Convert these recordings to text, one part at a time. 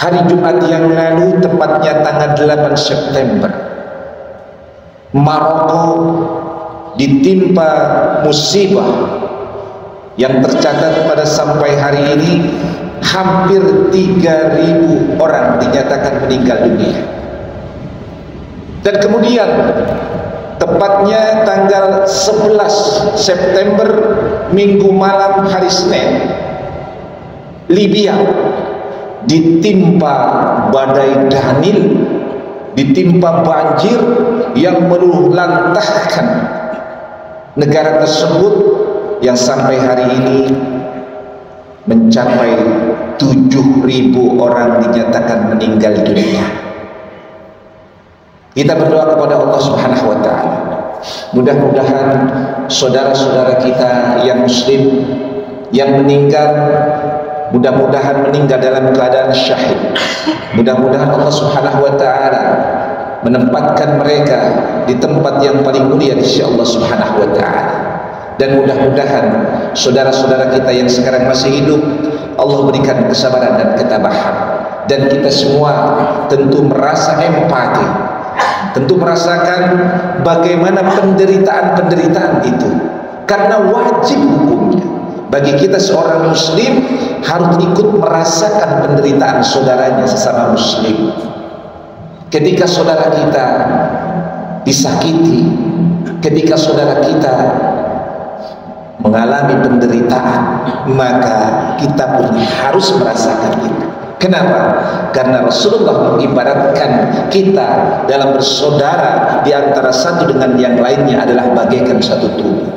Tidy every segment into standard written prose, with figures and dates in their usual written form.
Hari Jumat yang lalu, tepatnya tanggal 8 September, Maroko ditimpa musibah yang tercatat pada sampai hari ini hampir 3.000 orang dinyatakan meninggal dunia. Dan kemudian tepatnya tanggal 11 September, Minggu malam hari Senin, Libya ditimpa badai Daniel, ditimpa banjir yang meluluhlantahkan negara tersebut, yang sampai hari ini mencapai 7.000 orang dinyatakan meninggal dunia. Kita berdoa kepada Allah Subhanahu wa ta'ala, mudah-mudahan saudara-saudara kita yang muslim yang meninggal, mudah-mudahan meninggal dalam keadaan syahid. Mudah-mudahan Allah Subhanahu wa ta'ala menempatkan mereka di tempat yang paling mulia di sisi Allah Subhanahu wa ta'ala. Dan mudah-mudahan saudara-saudara kita yang sekarang masih hidup, Allah berikan kesabaran dan ketabahan. Dan kita semua tentu merasa empati, tentu merasakan bagaimana penderitaan-penderitaan itu, karena wajib hukumnya bagi kita seorang muslim harus ikut merasakan penderitaan saudaranya sesama muslim. Ketika saudara kita disakiti, ketika saudara kita mengalami penderitaan, maka kita pun harus merasakan itu. Kenapa? Karena Rasulullah mengibaratkan kita dalam bersaudara di antara satu dengan yang lainnya adalah bagaikan satu tubuh,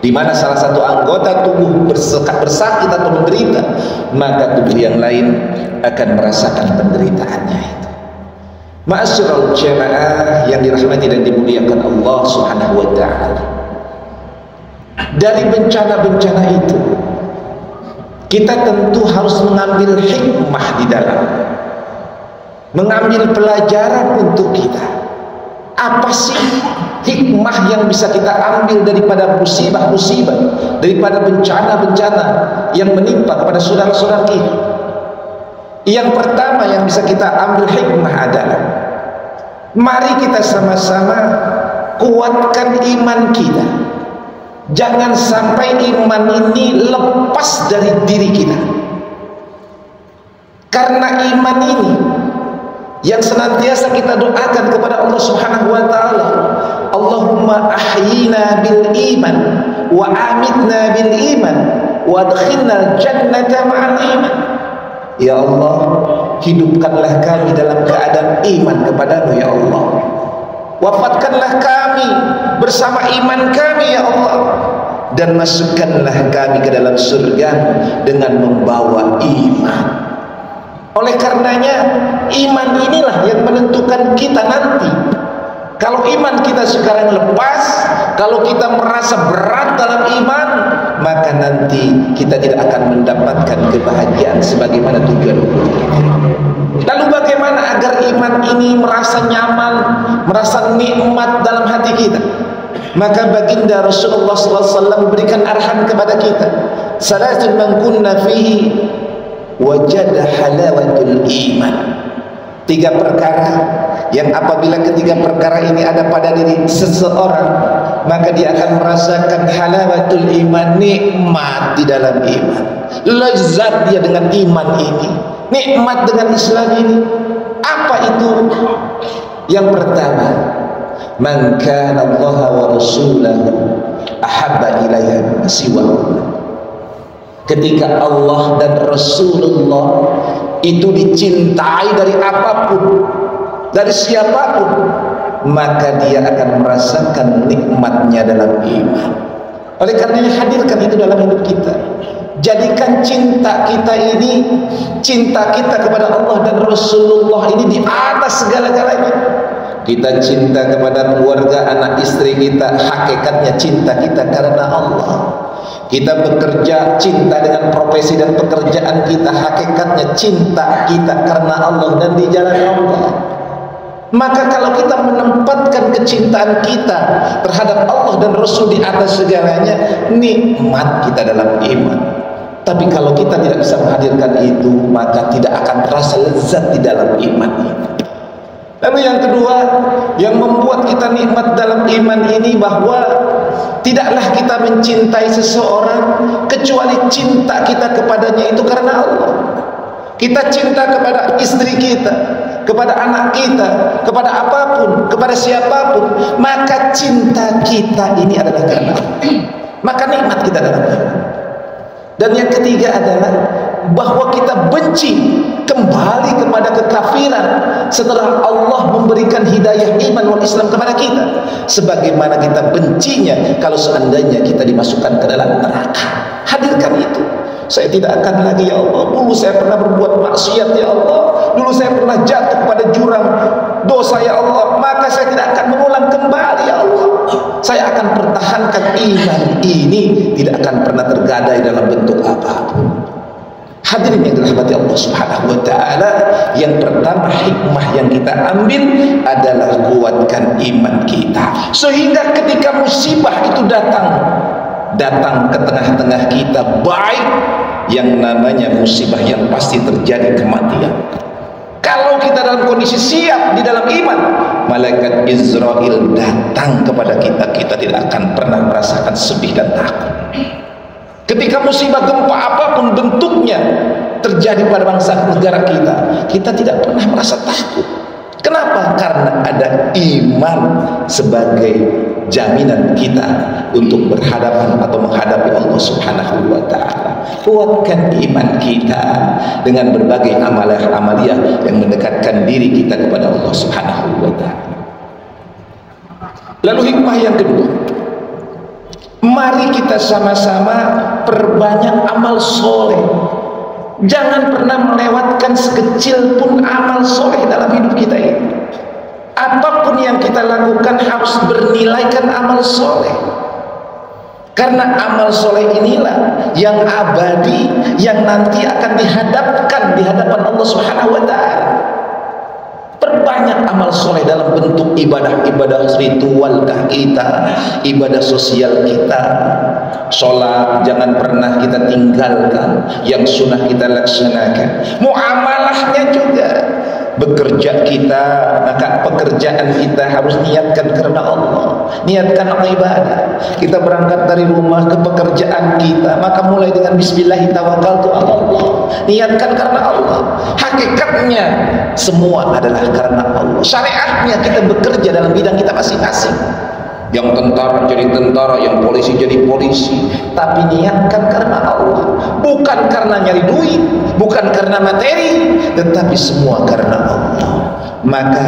di mana salah satu anggota tubuh bersakit atau menderita, maka tubuh yang lain akan merasakan penderitaannya itu. Ma'asyiral jamaah yang dirahmati dan dimuliakan Allah Subhanahu wa ta'ala, dari bencana-bencana itu kita tentu harus mengambil hikmah di dalam, mengambil pelajaran untuk kita. Apa sih hikmah yang bisa kita ambil daripada musibah-musibah, daripada bencana-bencana yang menimpa kepada saudara-saudara kita? Yang pertama yang bisa kita ambil hikmah adalah, mari kita sama-sama kuatkan iman kita. Jangan sampai iman ini lepas dari diri kita, karena iman ini yang senantiasa kita doakan kepada Allah Subhanahu wa ta'ala. Allahumma ahyina bil iman wa amitna bil iman wa adkhilna jannata ma'al iman. Ya Allah, hidupkanlah kami dalam keadaan iman kepadamu ya Allah, wafatkanlah kami bersama iman kami ya Allah, dan masukkanlah kami ke dalam surga dengan membawa iman. Oleh karenanya iman inilah yang menentukan kita nanti. Kalau iman kita sekarang lepas, kalau kita merasa berat dalam iman, maka nanti kita tidak akan mendapatkan kebahagiaan sebagaimana tujuan kita. Lalu bagaimana agar iman ini merasa nyaman, merasa nikmat dalam hati kita? Maka baginda Rasulullah SAW memberikan arahan kepada kita, salatun man kunna fihi wajada halawatul iman. 3 perkara yang apabila ketiga perkara ini ada pada diri seseorang, maka dia akan merasakan halawatul iman, nikmat di dalam iman, lezat dia dengan iman ini, nikmat dengan Islam ini. Apa itu? Yang pertama, man kana Allah wa rasulahu ahabba ilayya siwahu. Ketika Allah dan Rasulullah itu dicintai dari apapun, dari siapapun, maka dia akan merasakan nikmatnya dalam iman. Oleh karenanya hadirkan itu dalam hidup kita. Jadikan cinta kita ini, cinta kita kepada Allah dan Rasulullah ini di atas segala-galanya. Kita cinta kepada keluarga, anak istri kita, hakikatnya cinta kita karena Allah. Kita bekerja, cinta dengan profesi dan pekerjaan kita, hakikatnya cinta kita karena Allah dan di jalan Allah. Maka kalau kita menempatkan kecintaan kita terhadap Allah dan Rasul di atas segalanya, nikmat kita dalam iman. Tapi kalau kita tidak bisa menghadirkan itu, maka tidak akan terasa lezat di dalam iman itu. Lalu yang kedua, yang membuat kita nikmat dalam iman ini, bahwa tidaklah kita mencintai seseorang kecuali cinta kita kepadanya itu karena Allah. Kita cinta kepada istri kita, kepada anak kita, kepada apapun, kepada siapapun, maka cinta kita ini adalah karena Allah. Maka nikmat kita dalam iman. Dan yang ketiga adalah bahwa kita benci kembali kepada kekafiran setelah Allah memberikan hidayah iman wal Islam kepada kita, sebagaimana kita bencinya kalau seandainya kita dimasukkan ke dalam neraka. Hadirkan itu. Saya tidak akan lagi, ya Allah, dulu saya pernah berbuat maksiat, ya Allah, dulu saya pernah jatuh pada jurang dosa, ya Allah, maka saya tidak akan mengulang kembali, ya Allah. Saya akan pertahankan iman ini, tidak akan pernah tergadai dalam bentuk apapun. Hadirin yang dirahmati Allah Subhanahu wa taala, yang pertama hikmah yang kita ambil adalah kuatkan iman kita, sehingga ketika musibah itu datang ke tengah-tengah kita, baik yang namanya musibah yang pasti terjadi kematian. Kalau kita dalam kondisi siap di dalam iman, malaikat Israel datang kepada kita, kita tidak akan pernah merasakan sedih dan takut. Ketika musibah gempa apapun bentuknya terjadi pada bangsa negara kita, kita tidak pernah merasa takut. Kenapa? Karena ada iman sebagai jaminan kita untuk berhadapan atau menghadapi Allah Subhanahu wa taala. Kuatkan iman kita dengan berbagai amalia-amalia yang mendekatkan diri kita kepada Allah Subhanahu wa taala. Lalu hikmah yang kedua, mari kita sama-sama perbanyak amal soleh. Jangan pernah melewatkan sekecil pun amal soleh dalam hidup kita ini. Apapun yang kita lakukan harus bernilaikan amal soleh, karena amal soleh inilah yang abadi, yang nanti akan dihadapkan di hadapan Allah Subhanahu wa taala. Perbanyak amal soleh dalam bentuk ibadah-ibadah ritual kita, ibadah sosial kita. Sholat jangan pernah kita tinggalkan, yang sunnah kita laksanakan. Muamalahnya juga, bekerja kita, maka pekerjaan kita harus niatkan karena Allah, niatkan ibadah. Kita berangkat dari rumah ke pekerjaan kita, maka mulai dengan bismillah tawakkaltu ala Allah, niatkan karena Allah. Hakikatnya semua adalah karena Allah. Syariatnya kita bekerja dalam bidang kita masing-masing. Yang tentara jadi tentara, yang polisi jadi polisi, tapi niatkan karena Allah, bukan karena nyari duit, bukan karena materi, tetapi semua karena Allah. Maka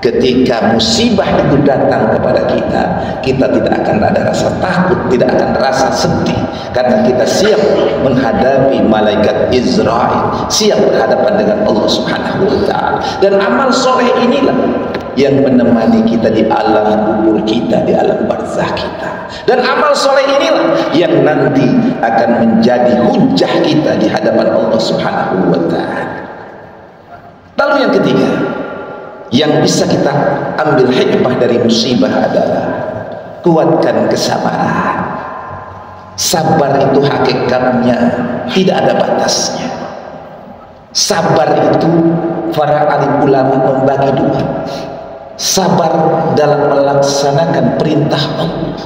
ketika musibah itu datang kepada kita, kita tidak akan ada rasa takut, tidak akan rasa sedih, karena kita siap menghadapi malaikat Israel, siap berhadapan dengan Allah Subhanahu wa taala. Dan amal soleh inilah yang menemani kita di alam kubur kita, di alam barzah kita. Dan amal soleh inilah yang nanti akan menjadi hujah kita di hadapan Allah Subhanahu wa taala. Lalu yang ketiga, yang bisa kita ambil hikmah dari musibah adalah kuatkan kesabaran. Sabar itu hakikatnya tidak ada batasnya. Sabar itu para alim ulama membagi dua. Sabar dalam melaksanakan perintah Allah.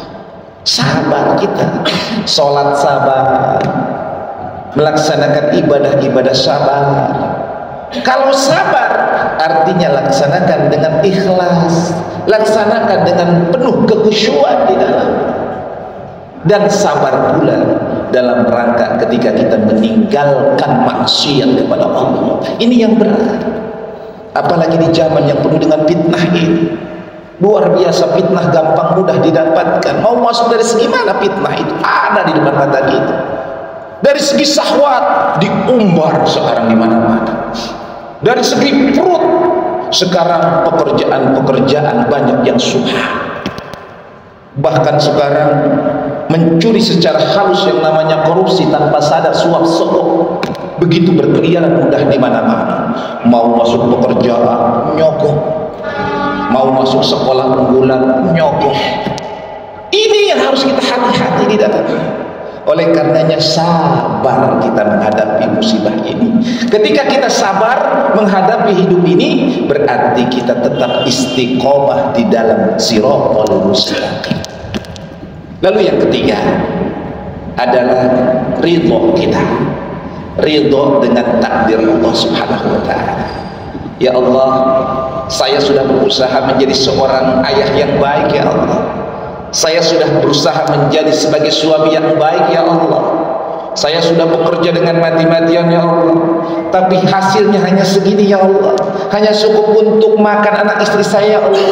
Sabar kita, sholat sabar, melaksanakan ibadah-ibadah sabar. Kalau sabar artinya laksanakan dengan ikhlas, laksanakan dengan penuh kekhusyuan di dalam. Dan sabar pula dalam rangka ketika kita meninggalkan maksiat kepada Allah. Ini yang berat. Apalagi di zaman yang penuh dengan fitnah ini. Luar biasa, fitnah gampang mudah didapatkan. Mau masuk dari segi mana fitnah itu? Ada di depan mata kita. Dari segi syahwat diumbar sekarang di mana-mana. Dari segi perut sekarang pekerjaan-pekerjaan banyak yang subhan. Bahkan sekarang mencuri secara halus yang namanya korupsi tanpa sadar, suap sogok begitu berkeliaran mudah di mana-mana. Mau masuk pekerjaan nyogok, mau masuk sekolah unggulan nyogok. Ini yang harus kita hati-hati di dalamnya. Oleh karenanya sabar kita menghadapi musibah ini. Ketika kita sabar menghadapi hidup ini, berarti kita tetap istiqomah di dalam siratal mustaqim. Lalu yang ketiga adalah ridho kita. Ridho dengan takdir Allah Subhanahu wa taala. Ya Allah, saya sudah berusaha menjadi seorang ayah yang baik ya Allah. Saya sudah berusaha menjadi sebagai suami yang baik ya Allah. Saya sudah bekerja dengan mati-matian ya Allah, tapi hasilnya hanya segini ya Allah. Hanya cukup untuk makan anak istri saya ya Allah.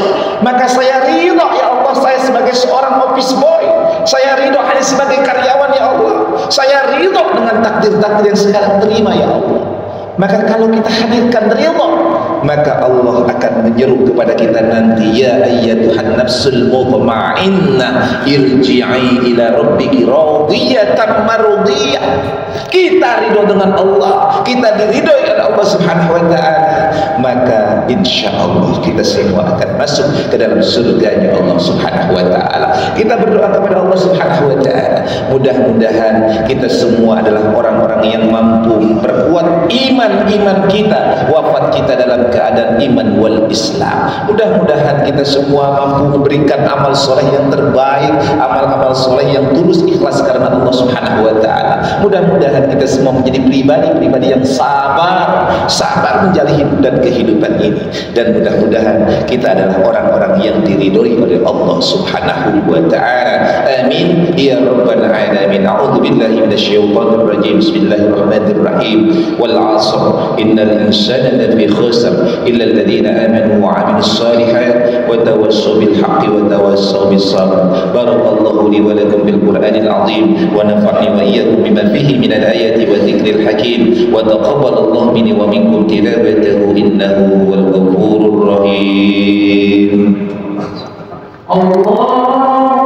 Maka saya ridho ya Allah, saya sebagai seorang office boy, saya ridho hanya sebagai karyawan ya Allah. Saya ridho dengan takdir-takdir yang sekarang terima ya Allah. Maka kalau kita hadirkan ridha, maka Allah akan menyeru kepada kita nanti, ya ayyatuhan nafsul mutmainnah irji'i ila rabbiki radiyatan mardiyah. Kita ridho dengan Allah, kita diridhoi oleh Allah Subhanahu wa taala, maka insyaallah kita semua akan masuk ke dalam surganya Allah Subhanahu wa taala. Kita berdoa kepada Allah Subhanahu wa taala, mudah-mudahan kita semua adalah orang-orang yang mampu memperkuat iman kita, wafat kita dalam keadaan iman wal Islam. Mudah-mudahan kita semua mampu memberikan amal soleh yang terbaik, amal-amal soleh yang tulus ikhlas karena Allah Subhanahu wa taala. Mudah-mudahan kita semua menjadi pribadi-pribadi yang sabar menjalani hidup dan kehidupan ini, dan mudah-mudahan kita adalah orang-orang yang diridhoi oleh Allah Subhanahu wa taala. Amin ya rabbal alamin. A'udzu billahi minasyaitonir rajim. Bismillahirrahmanirrahim. Wal 'ashr innal insana lafi khusr illa alladhina amanu wa 'amilus shalihat wa tawassaw bil haqqi wa tawassaw bis sabr. Barakallahu li wa lakum bil Qur'anil 'azim wa nafa'ani wa iyyakum bima fihi minal ayati wa dzikril hakim wa taqabbalallahu minni wa minkum tilawatahu innahu huwal ghafurur rahim. Allah